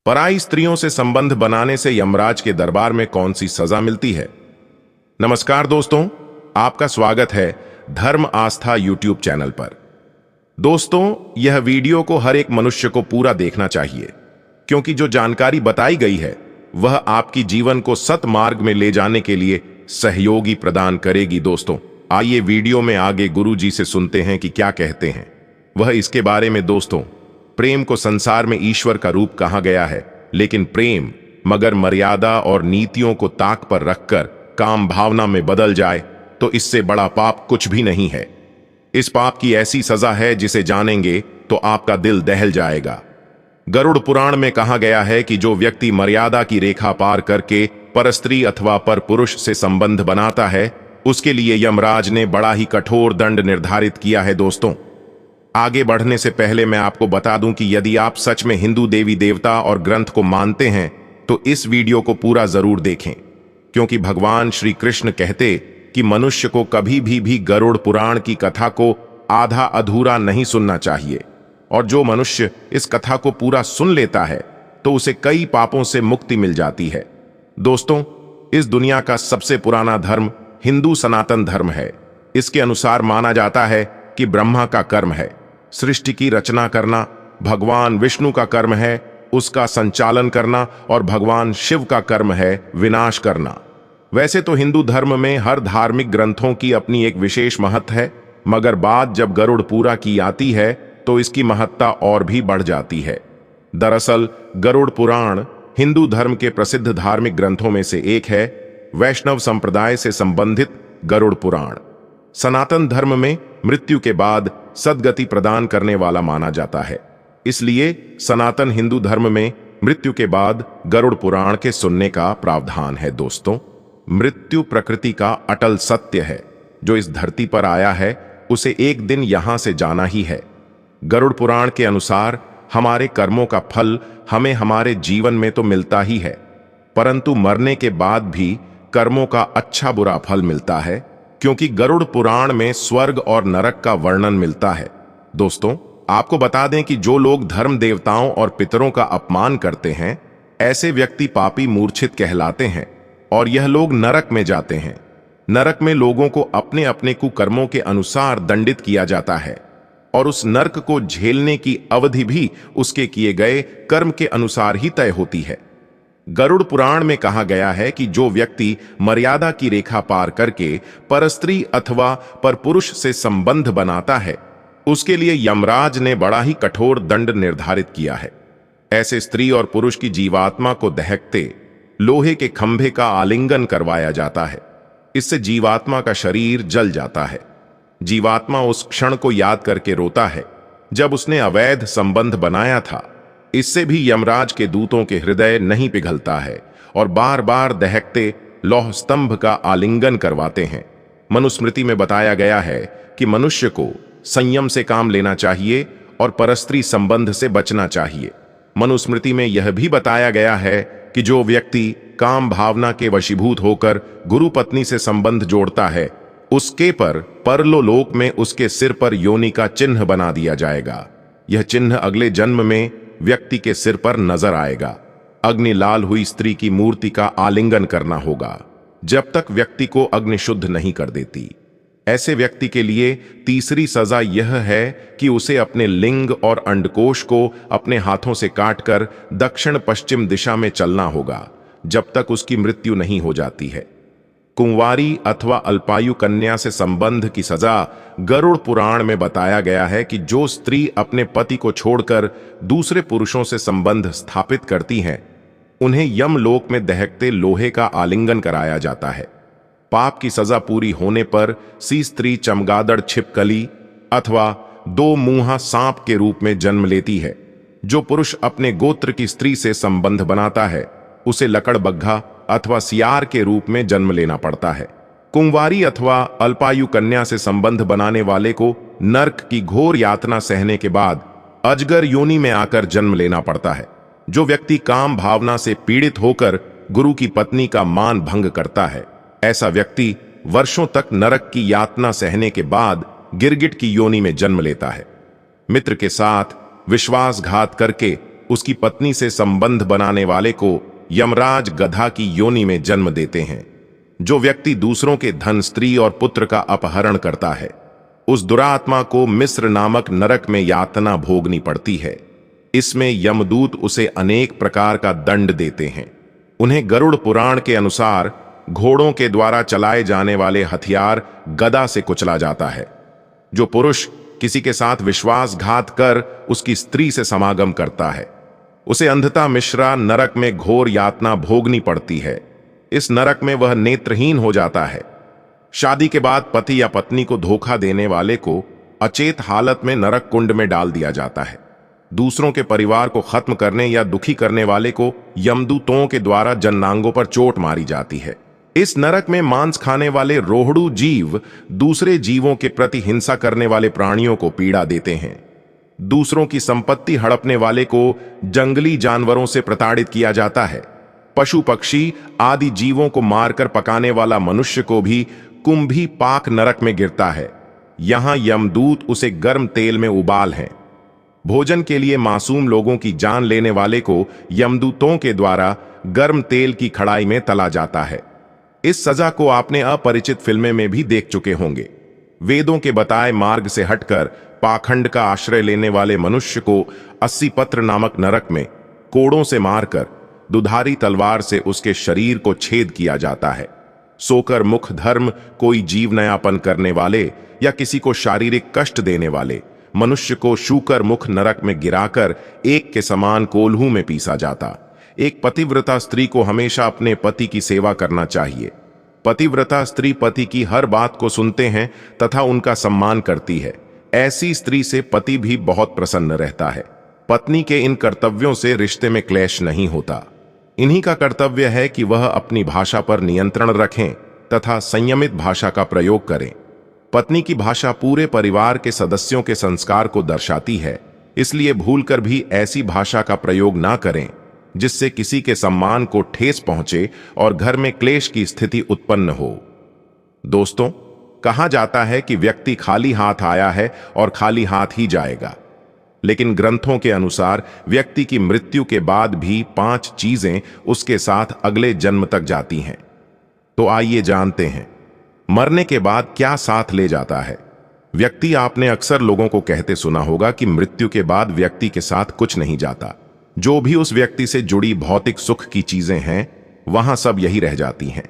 पराई स्त्रियों से संबंध बनाने से यमराज के दरबार में कौन सी सजा मिलती है। नमस्कार दोस्तों, आपका स्वागत है धर्म आस्था यूट्यूब चैनल पर। दोस्तों, यह वीडियो को हर एक मनुष्य को पूरा देखना चाहिए, क्योंकि जो जानकारी बताई गई है वह आपकी जीवन को सतमार्ग में ले जाने के लिए सहयोगी प्रदान करेगी। दोस्तों, आइए वीडियो में आगे गुरु जी से सुनते हैं कि क्या कहते हैं वह इसके बारे में। दोस्तों, प्रेम को संसार में ईश्वर का रूप कहा गया है, लेकिन प्रेम मगर मर्यादा और नीतियों को ताक पर रखकर काम भावना में बदल जाए तो इससे बड़ा पाप कुछ भी नहीं है। इस पाप की ऐसी सजा है जिसे जानेंगे तो आपका दिल दहल जाएगा। गरुड़ पुराण में कहा गया है कि जो व्यक्ति मर्यादा की रेखा पार करके परस्त्री अथवा पर पुरुष से संबंध बनाता है उसके लिए यमराज ने बड़ा ही कठोर दंड निर्धारित किया है। दोस्तों, आगे बढ़ने से पहले मैं आपको बता दूं कि यदि आप सच में हिंदू देवी देवता और ग्रंथ को मानते हैं तो इस वीडियो को पूरा जरूर देखें, क्योंकि भगवान श्री कृष्ण कहते कि मनुष्य को कभी भी गरुड़ पुराण की कथा को आधा अधूरा नहीं सुनना चाहिए, और जो मनुष्य इस कथा को पूरा सुन लेता है तो उसे कई पापों से मुक्ति मिल जाती है। दोस्तों, इस दुनिया का सबसे पुराना धर्म हिंदू सनातन धर्म है। इसके अनुसार माना जाता है कि ब्रह्मा का कर्म है सृष्टि की रचना करना, भगवान विष्णु का कर्म है उसका संचालन करना, और भगवान शिव का कर्म है विनाश करना। वैसे तो हिंदू धर्म में हर धार्मिक ग्रंथों की अपनी एक विशेष महत्व है, मगर बात जब गरुड़ पुराण की आती है तो इसकी महत्ता और भी बढ़ जाती है। दरअसल गरुड़ पुराण हिंदू धर्म के प्रसिद्ध धार्मिक ग्रंथों में से एक है। वैष्णव संप्रदाय से संबंधित गरुड़ पुराण सनातन धर्म में मृत्यु के बाद सद्गति प्रदान करने वाला माना जाता है। इसलिए सनातन हिंदू धर्म में मृत्यु के बाद गरुड़ पुराण के सुनने का प्रावधान है। दोस्तों, मृत्यु प्रकृति का अटल सत्य है। जो इस धरती पर आया है उसे एक दिन यहां से जाना ही है। गरुड़ पुराण के अनुसार हमारे कर्मों का फल हमें हमारे जीवन में तो मिलता ही है, परंतु मरने के बाद भी कर्मों का अच्छा बुरा फल मिलता है, क्योंकि गरुड़ पुराण में स्वर्ग और नरक का वर्णन मिलता है। दोस्तों, आपको बता दें कि जो लोग धर्म देवताओं और पितरों का अपमान करते हैं ऐसे व्यक्ति पापी मूर्छित कहलाते हैं, और यह लोग नरक में जाते हैं। नरक में लोगों को अपने अपने कुकर्मों के अनुसार दंडित किया जाता है, और उस नरक को झेलने की अवधि भी उसके किए गए कर्म के अनुसार ही तय होती है। गरुड़ पुराण में कहा गया है कि जो व्यक्ति मर्यादा की रेखा पार करके परस्त्री अथवा परपुरुष से संबंध बनाता है उसके लिए यमराज ने बड़ा ही कठोर दंड निर्धारित किया है। ऐसे स्त्री और पुरुष की जीवात्मा को दहकते लोहे के खंभे का आलिंगन करवाया जाता है। इससे जीवात्मा का शरीर जल जाता है। जीवात्मा उस क्षण को याद करके रोता है जब उसने अवैध संबंध बनाया था। इससे भी यमराज के दूतों के हृदय नहीं पिघलता है और बार बार दहकते लौह स्तंभ का आलिंगन करवाते हैं। मनुस्मृति में बताया गया है कि मनुष्य को संयम से काम लेना चाहिए और परस्त्री संबंध से बचना चाहिए। मनुस्मृति में यह भी बताया गया है कि जो व्यक्ति काम भावना के वशीभूत होकर गुरु पत्नी से संबंध जोड़ता है उसके पर परलोलोक में उसके सिर पर योनि का चिन्ह बना दिया जाएगा। यह चिन्ह अगले जन्म में व्यक्ति के सिर पर नजर आएगा। अग्नि लाल हुई स्त्री की मूर्ति का आलिंगन करना होगा जब तक व्यक्ति को अग्नि शुद्ध नहीं कर देती। ऐसे व्यक्ति के लिए तीसरी सजा यह है कि उसे अपने लिंग और अंडकोश को अपने हाथों से काटकर दक्षिण पश्चिम दिशा में चलना होगा जब तक उसकी मृत्यु नहीं हो जाती है। कुंवारी अथवा अल्पायु कन्या से संबंध की सजा गरुड़ पुराण में बताया गया है कि जो स्त्री अपने पति को छोड़कर दूसरे पुरुषों से संबंध स्थापित करती हैं उन्हें यमलोक में दहकते लोहे का आलिंगन कराया जाता है। पाप की सजा पूरी होने पर सी स्त्री चमगादड़ छिपकली अथवा दो मुंहा सांप के रूप में जन्म लेती है। जो पुरुष अपने गोत्र की स्त्री से संबंध बनाता है उसे लकड़बग्घा अथवा सियार के रूप में जन्म लेना पड़ता है। कुंवारी अथवा अल्पायु कन्या से संबंध बनाने वाले को नरक की घोर यातना सहने के बाद अजगर योनि में आकर जन्म लेना पड़ता है। जो व्यक्ति काम भावना से पीड़ित होकर गुरु की पत्नी का मान भंग करता है ऐसा व्यक्ति वर्षों तक नरक की यातना सहने के बाद गिरगिट की योनि में जन्म लेता है। मित्र के साथ विश्वासघात करके उसकी पत्नी से संबंध बनाने वाले को यमराज गधा की योनि में जन्म देते हैं। जो व्यक्ति दूसरों के धन, स्त्री और पुत्र का अपहरण करता है, उस दुरात्मा को मिस्र नामक नरक में यातना भोगनी पड़ती है। इसमें यमदूत उसे अनेक प्रकार का दंड देते हैं। उन्हें गरुड़ पुराण के अनुसार घोड़ों के द्वारा चलाए जाने वाले हथियार गदा से कुचला जाता है। जो पुरुष किसी के साथ विश्वासघात कर उसकी स्त्री से समागम करता है, उसे अंधता मिश्रा नरक में घोर यातना भोगनी पड़ती है। इस नरक में वह नेत्रहीन हो जाता है। शादी के बाद पति या पत्नी को धोखा देने वाले को अचेत हालत में नरक कुंड में डाल दिया जाता है। दूसरों के परिवार को खत्म करने या दुखी करने वाले को यमदूतों के द्वारा जननांगों पर चोट मारी जाती है। इस नरक में मांस खाने वाले रोहड़ू जीव दूसरे जीवों के प्रति हिंसा करने वाले प्राणियों को पीड़ा देते हैं। दूसरों की संपत्ति हड़पने वाले को जंगली जानवरों से प्रताड़ित किया जाता है। पशु पक्षी आदि जीवों को मारकर पकाने वाला मनुष्य को भी कुंभी पाक नरक में गिरता है। यहां यमदूत उसे गर्म तेल में उबाल हैं। भोजन के लिए मासूम लोगों की जान लेने वाले को यमदूतों के द्वारा गर्म तेल की कढ़ाई में तला जाता है। इस सजा को आपने अपरिचित फिल्में में भी देख चुके होंगे। वेदों के बताए मार्ग से हटकर पाखंड का आश्रय लेने वाले मनुष्य को 80 पत्र नामक नरक में कोड़ों से मारकर दुधारी तलवार से उसके शरीर को छेद किया जाता है। सोकर मुख धर्म कोई जीव नयापन करने वाले या किसी को शारीरिक कष्ट देने वाले मनुष्य को शूकर मुख नरक में गिराकर एक के समान कोल्हू में पीसा जाता। एक पतिव्रता स्त्री को हमेशा अपने पति की सेवा करना चाहिए। पतिव्रता स्त्री पति की हर बात को सुनते हैं तथा उनका सम्मान करती है। ऐसी स्त्री से पति भी बहुत प्रसन्न रहता है। पत्नी के इन कर्तव्यों से रिश्ते में क्लेश नहीं होता। इन्हीं का कर्तव्य है कि वह अपनी भाषा पर नियंत्रण रखें तथा संयमित भाषा का प्रयोग करें। पत्नी की भाषा पूरे परिवार के सदस्यों के संस्कार को दर्शाती है, इसलिए भूलकर भी ऐसी भाषा का प्रयोग ना करें जिससे किसी के सम्मान को ठेस पहुंचे और घर में क्लेश की स्थिति उत्पन्न हो। दोस्तों, कहा जाता है कि व्यक्ति खाली हाथ आया है और खाली हाथ ही जाएगा, लेकिन ग्रंथों के अनुसार व्यक्ति की मृत्यु के बाद भी 5 चीजें उसके साथ अगले जन्म तक जाती हैं। तो आइए जानते हैं मरने के बाद क्या साथ ले जाता है। व्यक्ति, आपने अक्सर लोगों को कहते सुना होगा कि मृत्यु के बाद व्यक्ति के साथ कुछ नहीं जाता। जो भी उस व्यक्ति से जुड़ी भौतिक सुख की चीजें हैं, वहां सब यही रह जाती हैं।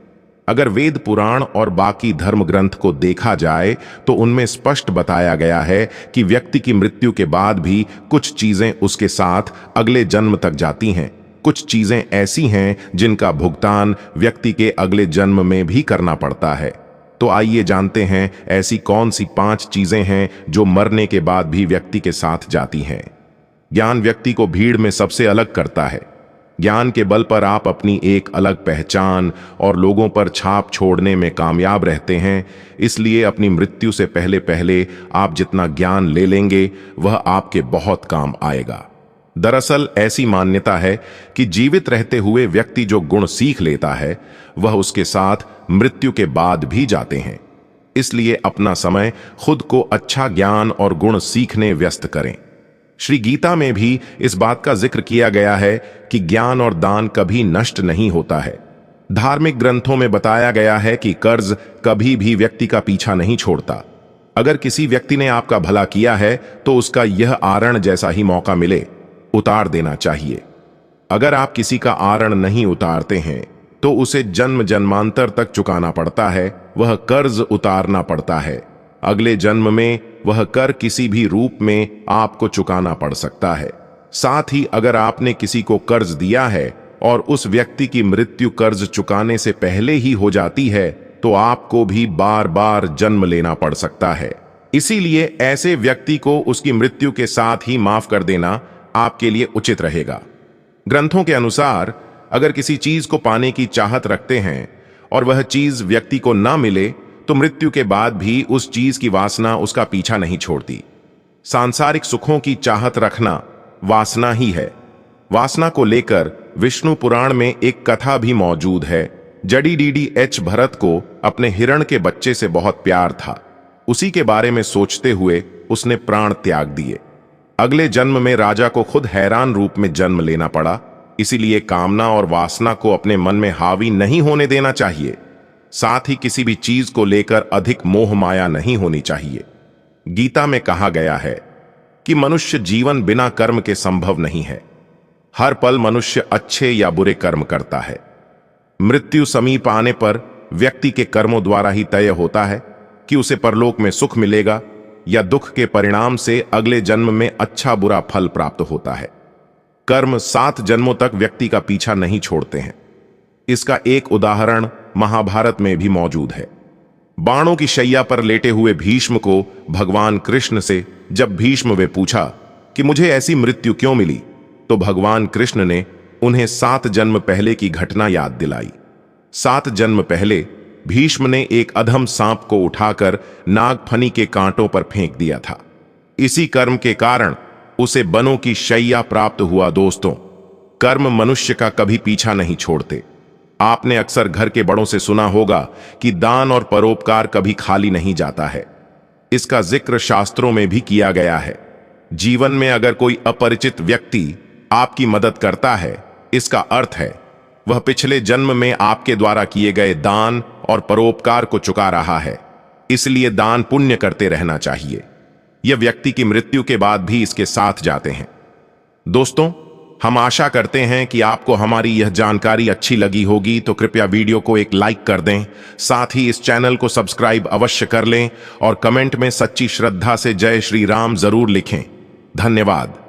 अगर वेद पुराण और बाकी धर्म ग्रंथ को देखा जाए तो उनमें स्पष्ट बताया गया है कि व्यक्ति की मृत्यु के बाद भी कुछ चीजें उसके साथ अगले जन्म तक जाती हैं। कुछ चीजें ऐसी हैं जिनका भुगतान व्यक्ति के अगले जन्म में भी करना पड़ता है। तो आइए जानते हैं ऐसी कौन सी 5 चीजें हैं जो मरने के बाद भी व्यक्ति के साथ जाती हैं। ज्ञान व्यक्ति को भीड़ में सबसे अलग करता है। ज्ञान के बल पर आप अपनी एक अलग पहचान और लोगों पर छाप छोड़ने में कामयाब रहते हैं। इसलिए अपनी मृत्यु से पहले पहले आप जितना ज्ञान ले लेंगे वह आपके बहुत काम आएगा। दरअसल ऐसी मान्यता है कि जीवित रहते हुए व्यक्ति जो गुण सीख लेता है वह उसके साथ मृत्यु के बाद भी जाते हैं। इसलिए अपना समय खुद को अच्छा ज्ञान और गुण सीखने व्यस्त करें। श्री गीता में भी इस बात का जिक्र किया गया है कि ज्ञान और दान कभी नष्ट नहीं होता है। धार्मिक ग्रंथों में बताया गया है कि कर्ज कभी भी व्यक्ति का पीछा नहीं छोड़ता। अगर किसी व्यक्ति ने आपका भला किया है तो उसका यह आरण जैसा ही मौका मिले उतार देना चाहिए। अगर आप किसी का आरण नहीं उतारते हैं तो उसे जन्म जन्मांतर तक चुकाना पड़ता है, वह कर्ज उतारना पड़ता है। अगले जन्म में वह कर किसी भी रूप में आपको चुकाना पड़ सकता है। साथ ही अगर आपने किसी को कर्ज दिया है और उस व्यक्ति की मृत्यु कर्ज चुकाने से पहले ही हो जाती है तो आपको भी बार बार जन्म लेना पड़ सकता है। इसीलिए ऐसे व्यक्ति को उसकी मृत्यु के साथ ही माफ कर देना आपके लिए उचित रहेगा। ग्रंथों के अनुसार अगर किसी चीज को पाने की चाहत रखते हैं और वह चीज व्यक्ति को ना मिले तो मृत्यु के बाद भी उस चीज की वासना उसका पीछा नहीं छोड़ती। सांसारिक सुखों की चाहत रखना वासना ही है। वासना को लेकर विष्णु पुराण में एक कथा भी मौजूद है। जडीडीडी भरत को अपने हिरण के बच्चे से बहुत प्यार था। उसी के बारे में सोचते हुए उसने प्राण त्याग दिए। अगले जन्म में राजा को खुद हैरान रूप में जन्म लेना पड़ा, इसीलिए कामना और वासना को अपने मन में हावी नहीं होने देना चाहिए। साथ ही किसी भी चीज को लेकर अधिक मोह माया नहीं होनी चाहिए। गीता में कहा गया है कि मनुष्य जीवन बिना कर्म के संभव नहीं है। हर पल मनुष्य अच्छे या बुरे कर्म करता है। मृत्यु समीप आने पर व्यक्ति के कर्मों द्वारा ही तय होता है कि उसे परलोक में सुख मिलेगा या दुख के परिणाम से अगले जन्म में अच्छा बुरा फल प्राप्त होता है। कर्म 7 जन्मों तक व्यक्ति का पीछा नहीं छोड़ते हैं। इसका एक उदाहरण महाभारत में भी मौजूद है। बाणों की शैया पर लेटे हुए भीष्म को भगवान कृष्ण से जब भीष्म वे पूछा कि मुझे ऐसी मृत्यु क्यों मिली, तो भगवान कृष्ण ने उन्हें 7 जन्म पहले की घटना याद दिलाई। 7 जन्म पहले भीष्म ने एक अधम सांप को उठाकर नागफनी के कांटों पर फेंक दिया था। इसी कर्म के कारण उसे बनों की शैया प्राप्त हुआ। दोस्तों, कर्म मनुष्य का कभी पीछा नहीं छोड़ते। आपने अक्सर घर के बड़ों से सुना होगा कि दान और परोपकार कभी खाली नहीं जाता है। इसका जिक्र शास्त्रों में भी किया गया है। जीवन में अगर कोई अपरिचित व्यक्ति आपकी मदद करता है, इसका अर्थ है वह पिछले जन्म में आपके द्वारा किए गए दान और परोपकार को चुका रहा है। इसलिए दान पुण्य करते रहना चाहिए। यह व्यक्ति की मृत्यु के बाद भी इसके साथ जाते हैं। दोस्तों, हम आशा करते हैं कि आपको हमारी यह जानकारी अच्छी लगी होगी, तो कृपया वीडियो को एक लाइक कर दें। साथ ही इस चैनल को सब्सक्राइब अवश्य कर लें और कमेंट में सच्ची श्रद्धा से जय श्री राम जरूर लिखें। धन्यवाद।